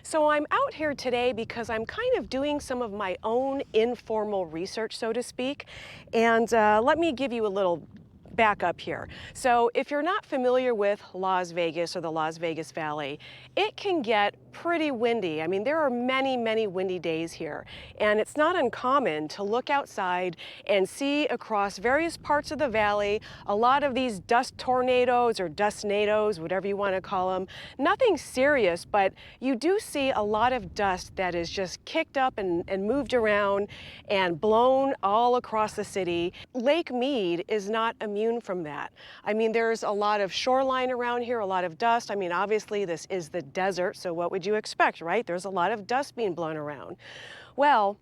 So I'm out here today because I'm kind of doing some of my own informal research, so to speak. And let me give you a little back up here. So if you're not familiar with Las Vegas or the Las Vegas Valley, it can get pretty windy. I mean, there are many, many windy days here, and it's not uncommon to look outside and see across various parts of the valley a lot of these dust tornadoes or dustnadoes, whatever you want to call them. Nothing serious, but you do see a lot of dust that is just kicked up and moved around and blown all across the city. Lake Mead is not immune from that. I mean, there's a lot of shoreline around here, a lot of dust. I mean, obviously this is the desert, so what would you expect, right? There's a lot of dust being blown around. Well,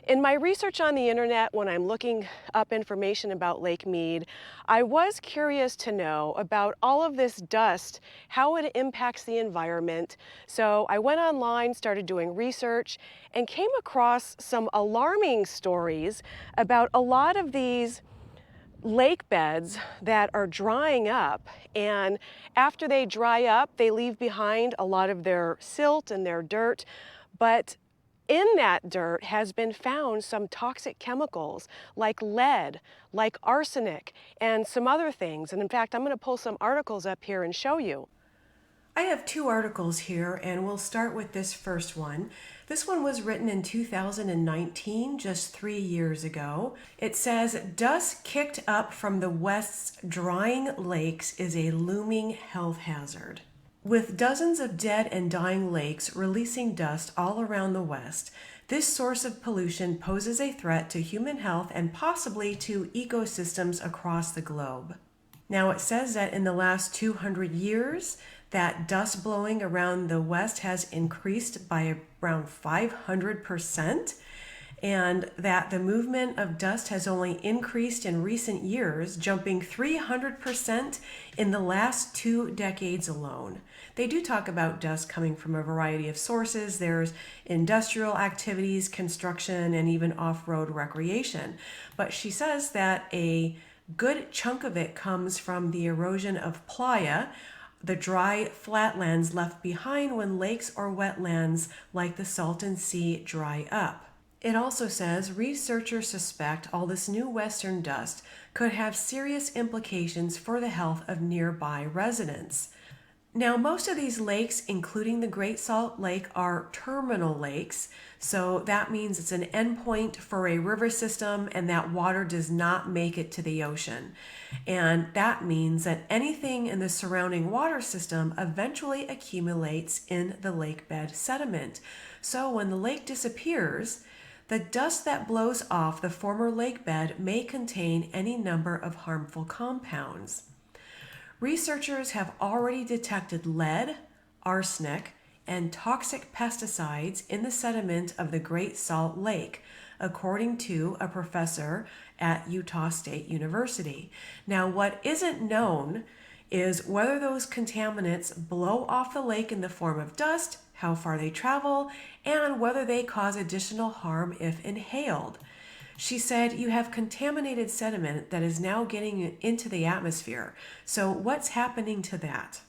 in my research on the internet, when I'm looking up information about Lake Mead, I was curious to know about all of this dust, how it impacts the environment. So I went online, started doing research, and came across some alarming stories about a lot of these lake beds that are drying up, and after they dry up, they leave behind a lot of their silt and their dirt, but in that dirt has been found some toxic chemicals like lead, like arsenic, and some other things. And in fact, I'm going to pull some articles up here and show you. I have two articles here, and we'll start with this first one. This one was written in 2019, just 3 years ago. It says, dust kicked up from the West's drying lakes is a looming health hazard. With dozens of dead and dying lakes releasing dust all around the West, this source of pollution poses a threat to human health and possibly to ecosystems across the globe. Now, it says that in the last 200 years, that dust blowing around the West has increased by around 500%, and that the movement of dust has only increased in recent years, jumping 300% in the last 2 decades alone. They do talk about dust coming from a variety of sources. There's industrial activities, construction, and even off-road recreation. But she says that a good chunk of it comes from the erosion of playa, the dry flatlands left behind when lakes or wetlands like the Salton Sea dry up. It also says researchers suspect all this new western dust could have serious implications for the health of nearby residents. Now, most of these lakes, including the Great Salt Lake, are terminal lakes, so that means it's an endpoint for a river system and that water does not make it to the ocean. And that means that anything in the surrounding water system eventually accumulates in the lake bed sediment. So when the lake disappears, the dust that blows off the former lake bed may contain any number of harmful compounds. Researchers have already detected lead, arsenic, and toxic pesticides in the sediment of the Great Salt Lake, according to a professor at Utah State University. Now, what isn't known is whether those contaminants blow off the lake in the form of dust, how far they travel, and whether they cause additional harm if inhaled. She said, you have contaminated sediment that is now getting into the atmosphere. So what's happening to that?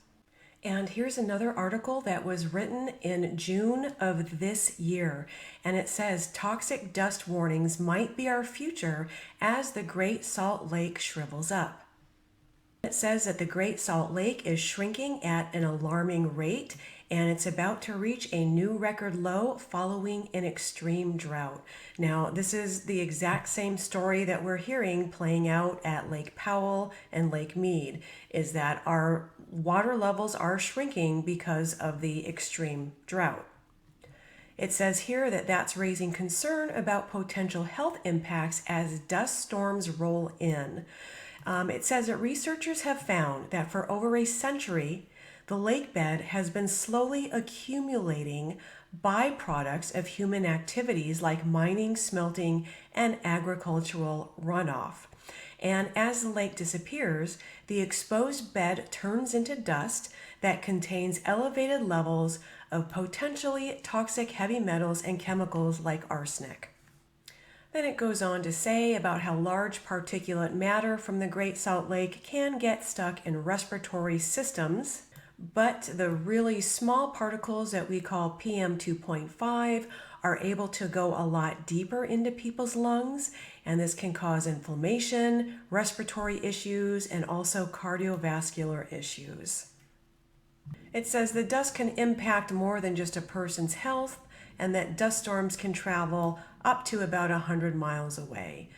And here's another article that was written in June of this year. And it says, toxic dust warnings might be our future as the Great Salt Lake shrivels up. It says that the Great Salt Lake is shrinking at an alarming rate, and it's about to reach a new record low following an extreme drought. Now, this is the exact same story that we're hearing playing out at Lake Powell and Lake Mead, is that our water levels are shrinking because of the extreme drought. It says here that that's raising concern about potential health impacts as dust storms roll in. It says that researchers have found that for over a century, the lake bed has been slowly accumulating byproducts of human activities like mining, smelting, and agricultural runoff. And as the lake disappears, the exposed bed turns into dust that contains elevated levels of potentially toxic heavy metals and chemicals like arsenic. Then it goes on to say about how large particulate matter from the Great Salt Lake can get stuck in respiratory systems, But the really small particles that we call PM 2.5 are able to go a lot deeper into people's lungs, and this can cause inflammation, respiratory issues, and also cardiovascular issues. It says the dust can impact more than just a person's health, and that dust storms can travel up to about 100 miles away.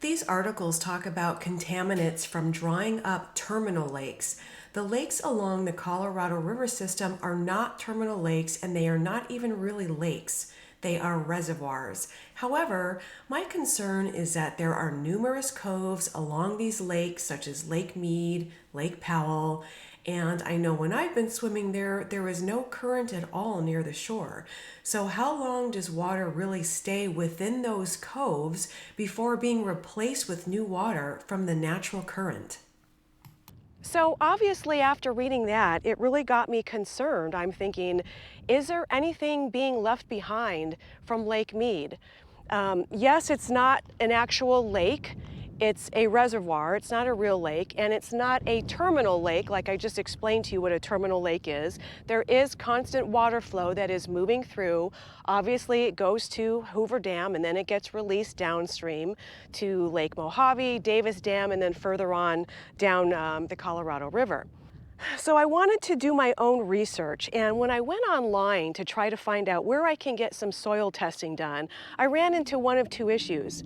These articles talk about contaminants from drying up terminal lakes. The lakes along the Colorado River system are not terminal lakes, and they are not even really lakes. They are reservoirs. However, my concern is that there are numerous coves along these lakes, such as Lake Mead, Lake Powell, and I know when I've been swimming there is no current at all near the shore. So how long does water really stay within those coves before being replaced with new water from the natural current? So obviously after reading that, it really got me concerned. I'm thinking, is there anything being left behind from Lake Mead? Yes, it's not an actual lake. It's a reservoir. It's not a real lake, and it's not a terminal lake like I just explained to you what a terminal lake is. There is constant water flow that is moving through. Obviously, it goes to Hoover Dam, and then it gets released downstream to Lake Mojave, Davis Dam, and then further on down the Colorado River. So I wanted to do my own research, and when I went online to try to find out where I can get some soil testing done, I ran into one of two issues.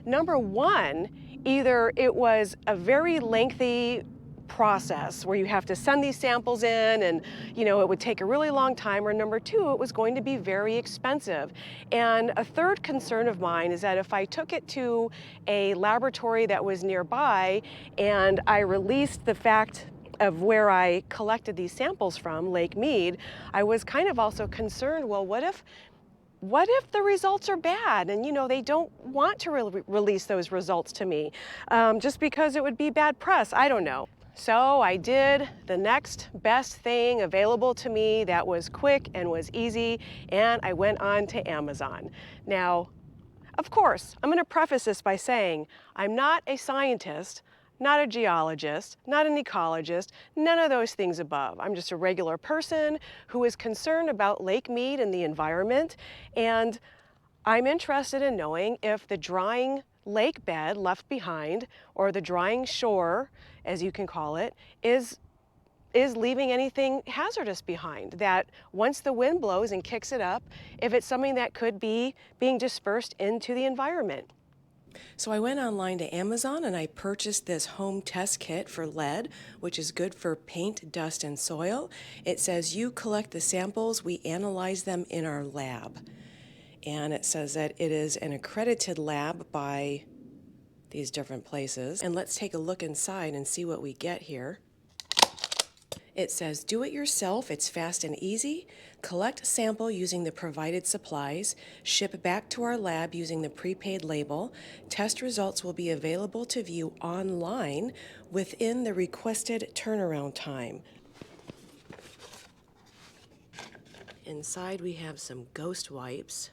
Number one, either it was a very lengthy process where you have to send these samples in and it would take a really long time, or number two, it was going to be very expensive. And a third concern of mine is that if I took it to a laboratory that was nearby and I released the fact of where I collected these samples from, Lake Mead, I was kind of also concerned, well, what if the results are bad and they don't want to release those results to me just because it would be bad press? I don't know. So I did the next best thing available to me that was quick and was easy, and I went on to Amazon. Now, of course, I'm going to preface this by saying I'm not a scientist, not a geologist, not an ecologist, none of those things above. I'm just a regular person who is concerned about Lake Mead and the environment, and I'm interested in knowing if the drying lake bed left behind, or the drying shore, as you can call it, is leaving anything hazardous behind, that once the wind blows and kicks it up, if it's something that could be being dispersed into the environment. So I went online to Amazon and I purchased this home test kit for lead, which is good for paint, dust, and soil. It says you collect the samples, we analyze them in our lab. And it says that it is an accredited lab by these different places. And let's take a look inside and see what we get here. It says, do it yourself, it's fast and easy. Collect sample using the provided supplies. Ship back to our lab using the prepaid label. Test results will be available to view online within the requested turnaround time. Inside we have some ghost wipes.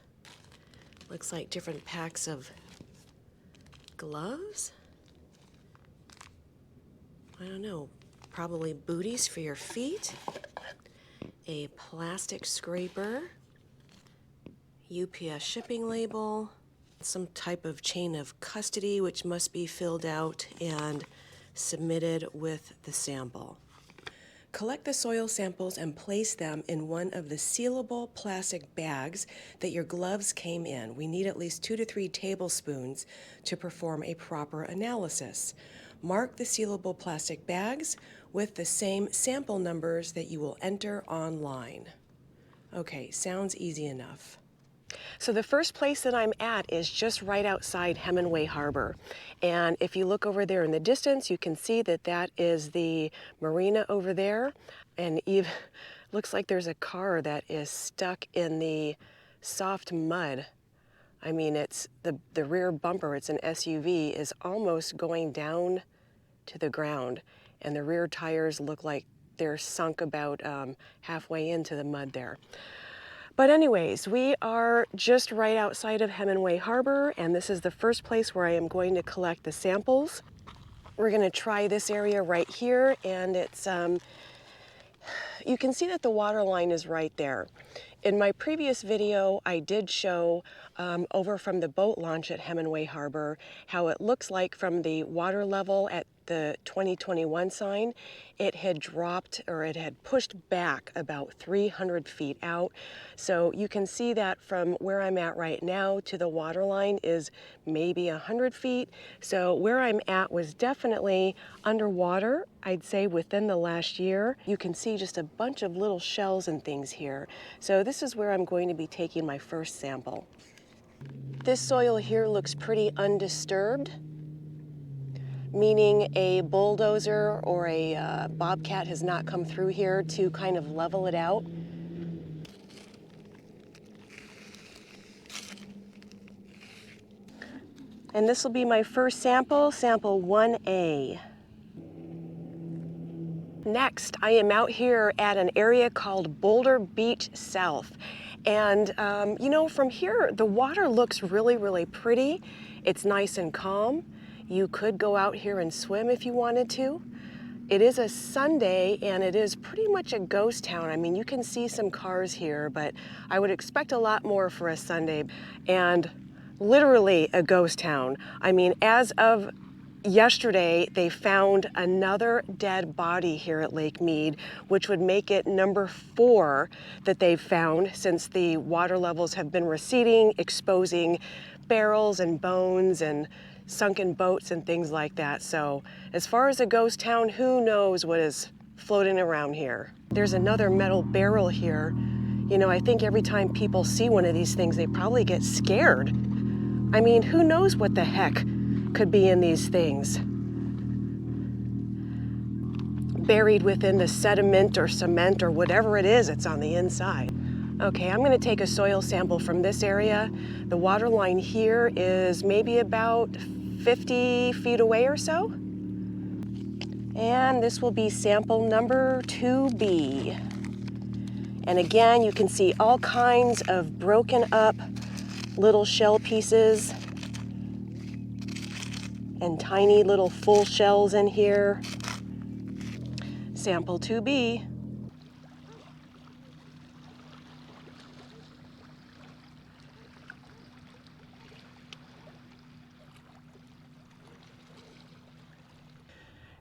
Looks like different packs of gloves. I don't know. Probably booties for your feet, a plastic scraper, UPS shipping label, some type of chain of custody which must be filled out and submitted with the sample. Collect the soil samples and place them in one of the sealable plastic bags that your gloves came in. We need at least 2 to 3 tablespoons to perform a proper analysis. Mark the sealable plastic bags with the same sample numbers that you will enter online. Okay, sounds easy enough. So the first place that I'm at is just right outside Hemingway Harbor. And if you look over there in the distance, you can see that that is the marina over there. And even looks like there's a car that is stuck in the soft mud. I mean, it's the rear bumper, it's an SUV, is almost going down to the ground. And the rear tires look like they're sunk about halfway into the mud there. But anyways, we are just right outside of Hemingway Harbor, and this is the first place where I am going to collect the samples. We're going to try this area right here, and it's You can see that the water line is right there. In my previous video, I did show over from the boat launch at Hemingway Harbor how it looks like from the water level at the 2021 sign, it had dropped, or it had pushed back about 300 feet out. So you can see that from where I'm at right now to the water line is maybe 100 feet. So where I'm at was definitely underwater, I'd say within the last year. You can see just a bunch of little shells and things here. So this is where I'm going to be taking my first sample. This soil here looks pretty undisturbed, meaning a bulldozer or a bobcat has not come through here to kind of level it out. And this will be my first sample, sample 1A. Next, I am out here at an area called Boulder Beach South. And you know, from here, the water looks really, really pretty. It's nice and calm. You could go out here and swim if you wanted to. It is a Sunday and it is pretty much a ghost town. I mean, you can see some cars here, but I would expect a lot more for a Sunday. And literally a ghost town. I mean, as of yesterday, they found another dead body here at Lake Mead, which would make it number 4 that they've found since the water levels have been receding, exposing barrels and bones and sunken boats and things like that. So as far as a ghost town, who knows what is floating around here. There's another metal barrel here. You know, I think every time people see one of these things, they probably get scared. I mean, who knows what the heck could be in these things? Buried within the sediment or cement or whatever it is that's on the inside. Okay, I'm gonna take a soil sample from this area. The water line here is maybe about 50 feet away or so. And this will be sample number 2B. And again, you can see all kinds of broken up little shell pieces and tiny little full shells in here. Sample 2B.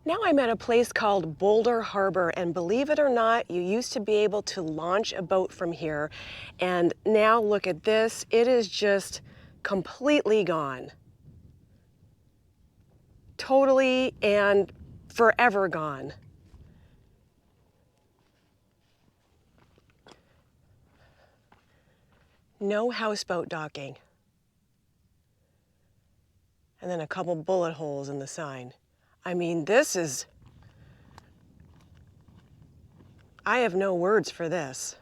Now I'm at a place called Boulder Harbor, and believe it or not, you used to be able to launch a boat from here, and now look at this, it is just completely gone. Totally and forever gone. No houseboat docking. And then a couple bullet holes in the sign. I mean, this is, I have no words for this.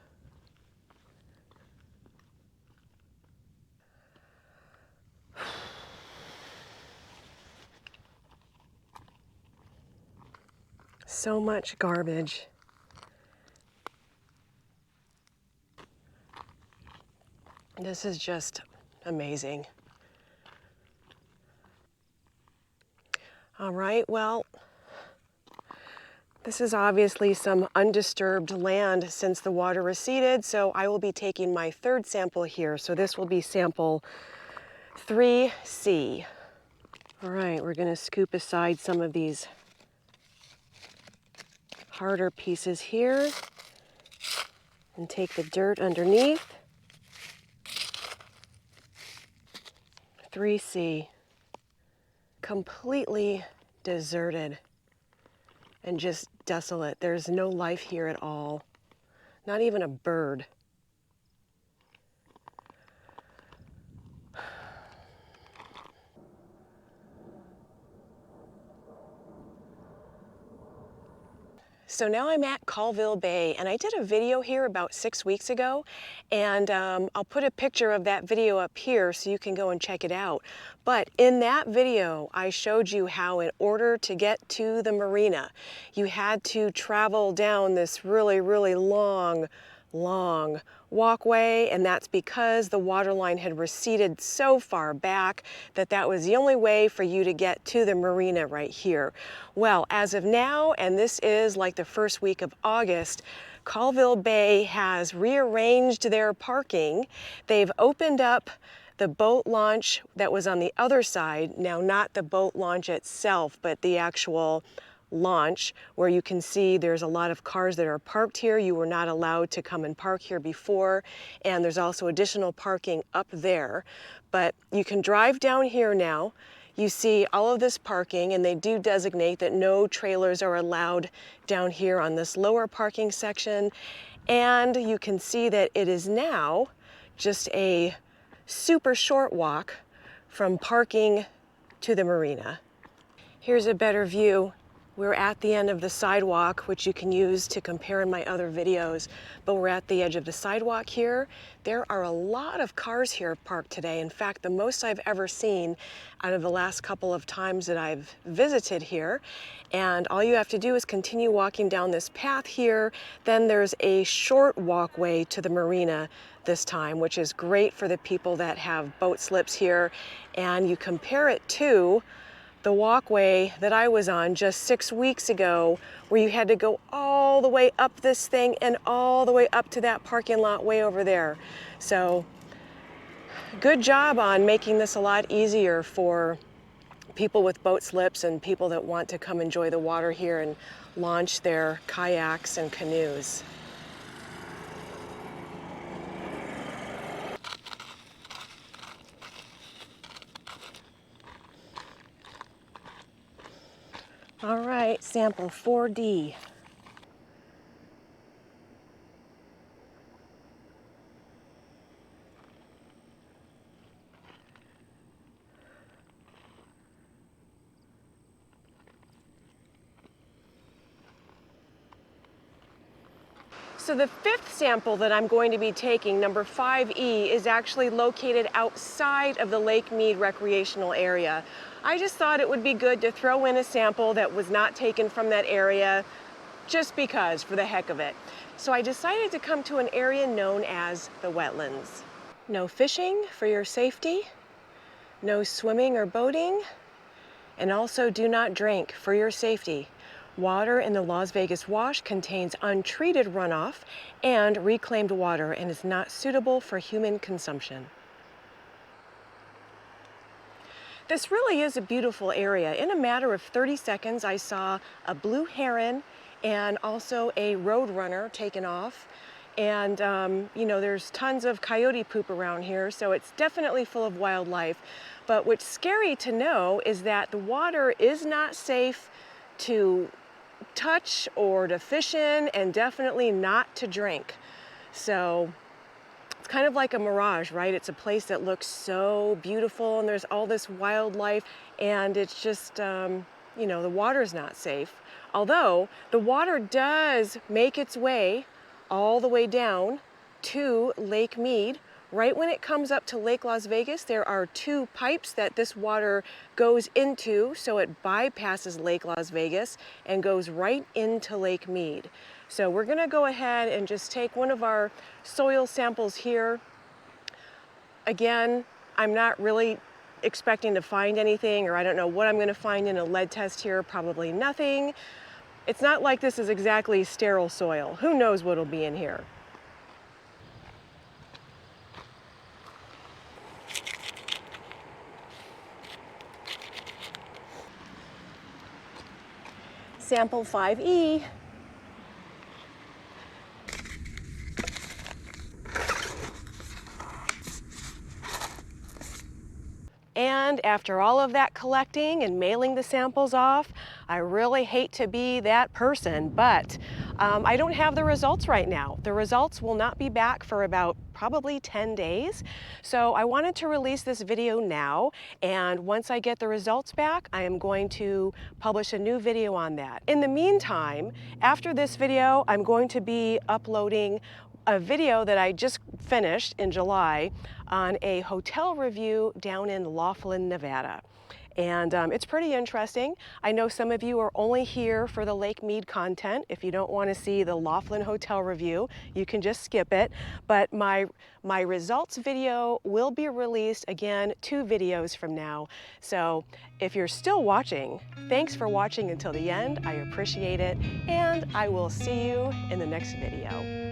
So much garbage. This is just amazing. All right, well, this is obviously some undisturbed land since the water receded, so I will be taking my third sample here. So this will be sample 3C. All right, we're gonna scoop aside some of these harder pieces here and take the dirt underneath. 3C. Completely deserted and just desolate. There's no life here at all. Not even a bird. So now I'm at Colville Bay, and I did a video here about 6 weeks ago, and I'll put a picture of that video up here so you can go and check it out. But in that video, I showed you how in order to get to the marina, you had to travel down this really, really long long walkway, and that's because the water line had receded so far back that that was the only way for you to get to the marina right here. Well, as of now, and this is like the first week of August, Colville Bay has rearranged their parking. They've opened up the boat launch that was on the other side, now not the boat launch itself, but the actual launch, where you can see there's a lot of cars that are parked here. You were not allowed to come and park here before, and there's also additional parking up there. But you can drive down here now. You see all of this parking, and they do designate that no trailers are allowed down here on this lower parking section. And you can see that it is now just a super short walk from parking to the marina. Here's a better view. We're at the end of the sidewalk, which you can use to compare in my other videos, but we're at the edge of the sidewalk here. There are a lot of cars here parked today. In fact, the most I've ever seen out of the last couple of times that I've visited here. And all you have to do is continue walking down this path here. Then there's a short walkway to the marina this time, which is great for the people that have boat slips here. And you compare it to the walkway that I was on just 6 weeks ago, where you had to go all the way up this thing and all the way up to that parking lot way over there. So good job on making this a lot easier for people with boat slips and people that want to come enjoy the water here and launch their kayaks and canoes. All right, sample 4D. So the fifth sample that I'm going to be taking, number 5E, is actually located outside of the Lake Mead recreational area. I just thought it would be good to throw in a sample that was not taken from that area, just because, for the heck of it. So I decided to come to an area known as the wetlands. No fishing for your safety, no swimming or boating, and also do not drink for your safety. Water in the Las Vegas Wash contains untreated runoff and reclaimed water and is not suitable for human consumption. This really is a beautiful area. In a matter of 30 seconds, I saw a blue heron and also a roadrunner taken off. And, you know, there's tons of coyote poop around here, so it's definitely full of wildlife. But what's scary to know is that the water is not safe to touch or to fish in, and definitely not to drink. So it's kind of like a mirage, right? It's a place that looks so beautiful and there's all this wildlife, and it's just, you know, the water's not safe. Although the water does make its way all the way down to Lake Mead. Right when it comes up to Lake Las Vegas, there are two pipes that this water goes into, so it bypasses Lake Las Vegas and goes right into Lake Mead. So we're gonna go ahead and just take one of our soil samples here. Again, I'm not really expecting to find anything, or I don't know what I'm gonna find in a lead test here, probably nothing. It's not like this is exactly sterile soil. Who knows what'll be in here? Sample 5E. And after all of that collecting and mailing the samples off, I really hate to be that person, but I don't have the results right now. The results will not be back for about probably 10 days. So I wanted to release this video now, and once I get the results back, I am going to publish a new video on that. In the meantime, after this video, I'm going to be uploading a video that I just finished in July on a hotel review down in Laughlin, Nevada. And it's pretty interesting. I know some of you are only here for the Lake Mead content. If you don't want to see the Laughlin Hotel review, you can just skip it. But my results video will be released again 2 videos from now. So if you're still watching, thanks for watching until the end. I appreciate it, and I will see you in the next video.